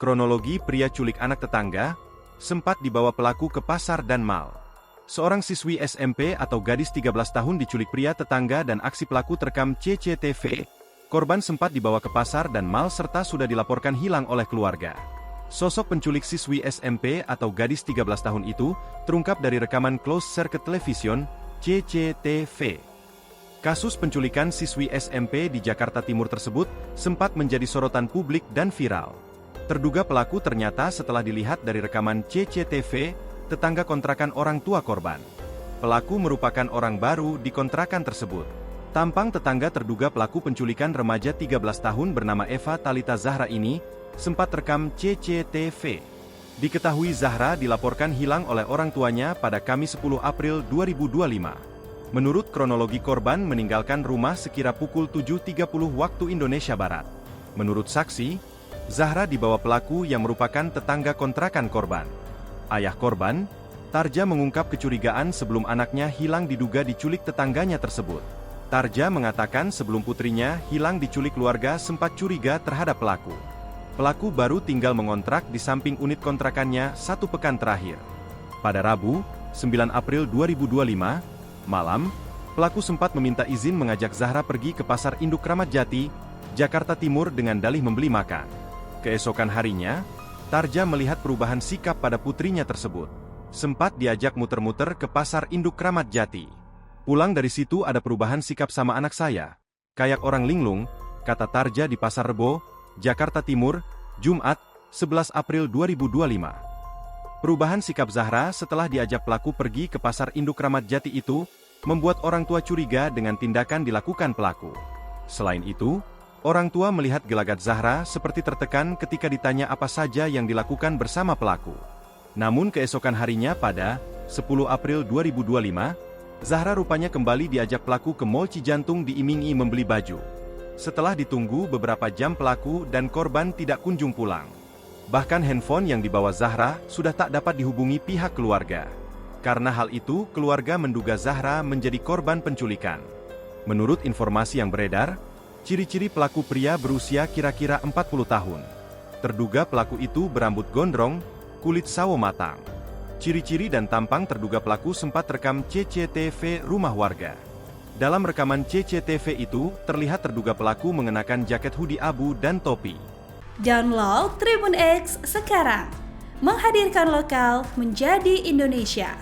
Kronologi pria culik anak tetangga, sempat dibawa pelaku ke pasar dan mal. Seorang siswi SMP atau gadis 13 tahun diculik pria tetangga dan aksi pelaku terekam CCTV. Korban sempat dibawa ke pasar dan mal serta sudah dilaporkan hilang oleh keluarga. Sosok penculik siswi SMP atau gadis 13 tahun itu terungkap dari rekaman closed circuit television, CCTV. Kasus penculikan siswi SMP di Jakarta Timur tersebut sempat menjadi sorotan publik dan viral. Terduga pelaku ternyata setelah dilihat dari rekaman CCTV, tetangga kontrakan orang tua korban. Pelaku merupakan orang baru di kontrakan tersebut. Tampang tetangga terduga pelaku penculikan remaja 13 tahun bernama Eva Talita Zahra ini, sempat rekam CCTV. Diketahui Zahra dilaporkan hilang oleh orang tuanya pada Kamis 10 April 2025. Menurut kronologi korban meninggalkan rumah sekira pukul 7.30 waktu Indonesia Barat. Menurut saksi, Zahra dibawa pelaku yang merupakan tetangga kontrakan korban. Ayah korban, Tarja mengungkap kecurigaan sebelum anaknya hilang diduga diculik tetangganya tersebut. Tarja mengatakan sebelum putrinya hilang diculik keluarga sempat curiga terhadap pelaku. Pelaku baru tinggal mengontrak di samping unit kontrakannya 1 pekan terakhir. Pada Rabu, 9 April 2025, malam, pelaku sempat meminta izin mengajak Zahra pergi ke Pasar Induk Kramat Jati, Jakarta Timur dengan dalih membeli makan. Keesokan harinya, Tarja melihat perubahan sikap pada putrinya tersebut. Sempat diajak muter-muter ke Pasar Induk Kramat Jati. Pulang dari situ ada perubahan sikap sama anak saya. Kayak orang linglung, kata Tarja di Pasar Rebo, Jakarta Timur, Jumat, 11 April 2025. Perubahan sikap Zahra setelah diajak pelaku pergi ke Pasar Induk Kramat Jati itu, membuat orang tua curiga dengan tindakan dilakukan pelaku. Selain itu, orang tua melihat gelagat Zahra seperti tertekan ketika ditanya apa saja yang dilakukan bersama pelaku. Namun keesokan harinya pada 10 April 2025, Zahra rupanya kembali diajak pelaku ke Mall Cijantung diiming-imingi membeli baju. Setelah ditunggu beberapa jam pelaku dan korban tidak kunjung pulang. Bahkan handphone yang dibawa Zahra sudah tak dapat dihubungi pihak keluarga. Karena hal itu, keluarga menduga Zahra menjadi korban penculikan. Menurut informasi yang beredar, ciri-ciri pelaku pria berusia kira-kira 40 tahun. Terduga pelaku itu berambut gondrong, kulit sawo matang. Ciri-ciri dan tampang terduga pelaku sempat rekam CCTV rumah warga. Dalam rekaman CCTV itu, terlihat terduga pelaku mengenakan jaket hoodie abu dan topi. Download Tribun X sekarang, menghadirkan lokal menjadi Indonesia.